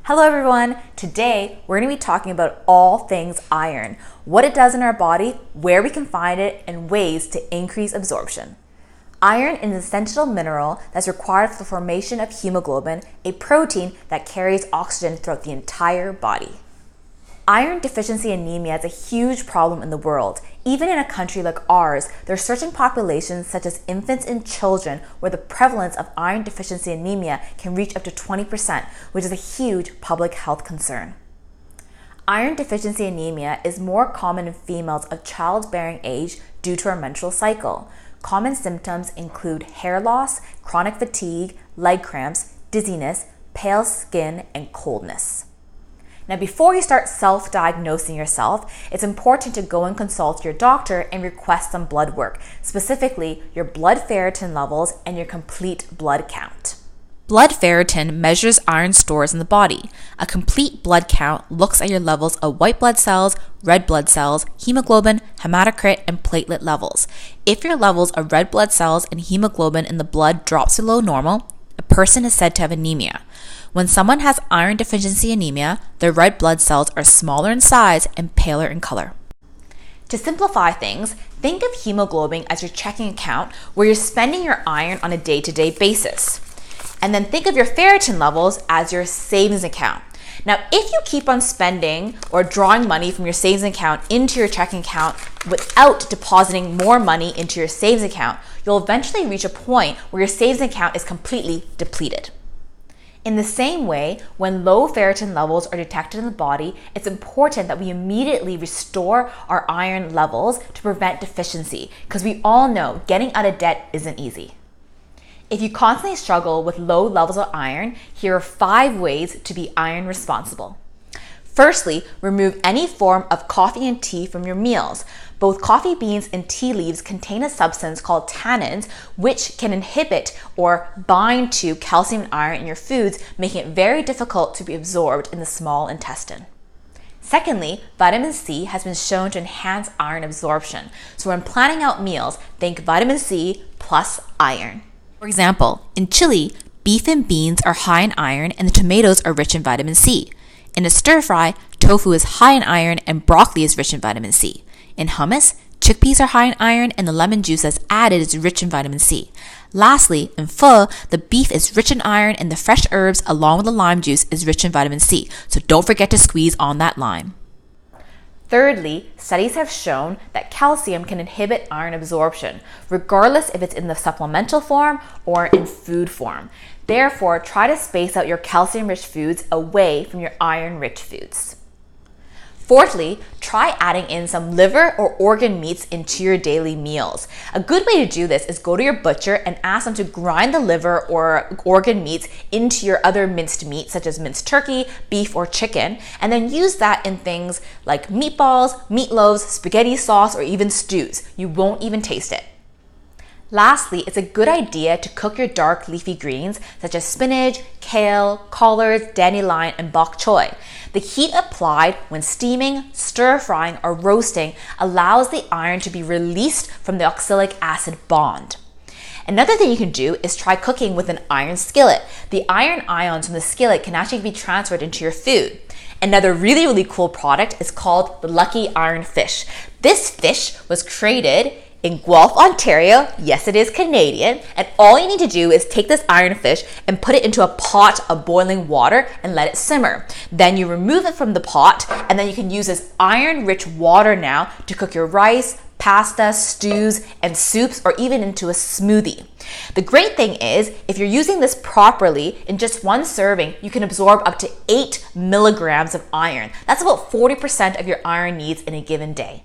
Hello everyone! Today we're going to be talking about all things iron, what it does in our body, where we can find it, and ways to increase absorption. Iron is an essential mineral that's required for the formation of hemoglobin, a protein that carries oxygen throughout the entire body. Iron deficiency anemia is a huge problem in the world. Even in a country like ours, there are certain populations such as infants and children where the prevalence of iron deficiency anemia can reach up to 20%, which is a huge public health concern. Iron deficiency anemia is more common in females of childbearing age due to our menstrual cycle. Common symptoms include hair loss, chronic fatigue, leg cramps, dizziness, pale skin, and coldness. Now, before you start self-diagnosing yourself, it's important to go and consult your doctor and request some blood work, specifically your blood ferritin levels and your complete blood count. Blood ferritin measures iron stores in the body. A complete blood count looks at your levels of white blood cells, red blood cells, hemoglobin, hematocrit, and platelet levels. If your levels of red blood cells and hemoglobin in the blood drops below normal, a person is said to have anemia. When someone has iron deficiency anemia, their red blood cells are smaller in size and paler in color. To simplify things, think of hemoglobin as your checking account where you're spending your iron on a day-to-day basis. And then think of your ferritin levels as your savings account. Now, if you keep on spending or drawing money from your savings account into your checking account without depositing more money into your savings account, you'll eventually reach a point where your savings account is completely depleted. In the same way, when low ferritin levels are detected in the body, it's important that we immediately restore our iron levels to prevent deficiency, because we all know getting out of debt isn't easy. If you constantly struggle with low levels of iron, here are 5 ways to be iron responsible. Firstly, remove any form of coffee and tea from your meals. Both coffee beans and tea leaves contain a substance called tannins, which can inhibit or bind to calcium and iron in your foods, making it very difficult to be absorbed in the small intestine. Secondly, vitamin C has been shown to enhance iron absorption. So when planning out meals, think vitamin C plus iron. For example, in chili, beef and beans are high in iron and the tomatoes are rich in vitamin C. In a stir fry, tofu is high in iron and broccoli is rich in vitamin C. In hummus, chickpeas are high in iron and the lemon juice that's added is rich in vitamin C. Lastly, in pho, the beef is rich in iron and the fresh herbs along with the lime juice is rich in vitamin C. So don't forget to squeeze on that lime. Thirdly, studies have shown that calcium can inhibit iron absorption, regardless if it's in the supplemental form or in food form. Therefore, try to space out your calcium-rich foods away from your iron-rich foods. Fourthly, try adding in some liver or organ meats into your daily meals. A good way to do this is go to your butcher and ask them to grind the liver or organ meats into your other minced meat, such as minced turkey, beef, or chicken, and then use that in things like meatballs, meatloaves, spaghetti sauce, or even stews. You won't even taste it. Lastly, it's a good idea to cook your dark leafy greens such as spinach, kale, collards, dandelion, and bok choy. The heat applied when steaming, stir-frying, or roasting allows the iron to be released from the oxalic acid bond. Another thing you can do is try cooking with an iron skillet. The iron ions from the skillet can actually be transferred into your food. Another really cool product is called the Lucky Iron Fish. This fish was created in Guelph, Ontario. Yes, it is Canadian. And all you need to do is take this iron fish and put it into a pot of boiling water and let it simmer. Then you remove it from the pot and then you can use this iron-rich water now to cook your rice, pasta, stews, and soups, or even into a smoothie. The great thing is, if you're using this properly, in just one serving, you can absorb up to 8 milligrams of iron. That's about 40% of your iron needs in a given day.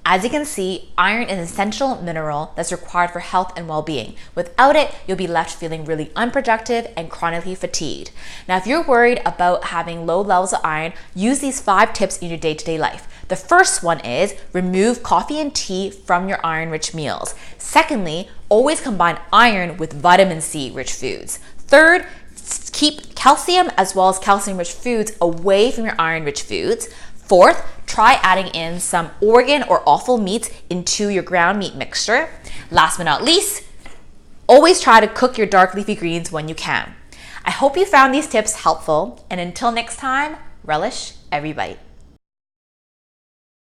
As you can see, iron is an essential mineral that's required for health and well-being. Without it, you'll be left feeling really unproductive and chronically fatigued. Now, if you're worried about having low levels of iron, use these 5 tips in your day-to-day life. The first one is remove coffee and tea from your iron-rich meals. Secondly, always combine iron with vitamin C-rich foods. Third, keep calcium as well as calcium-rich foods away from your iron-rich foods. Fourth, try adding in some organ or offal meats into your ground meat mixture. Last but not least, always try to cook your dark leafy greens when you can. I hope you found these tips helpful, and until next time, relish every bite.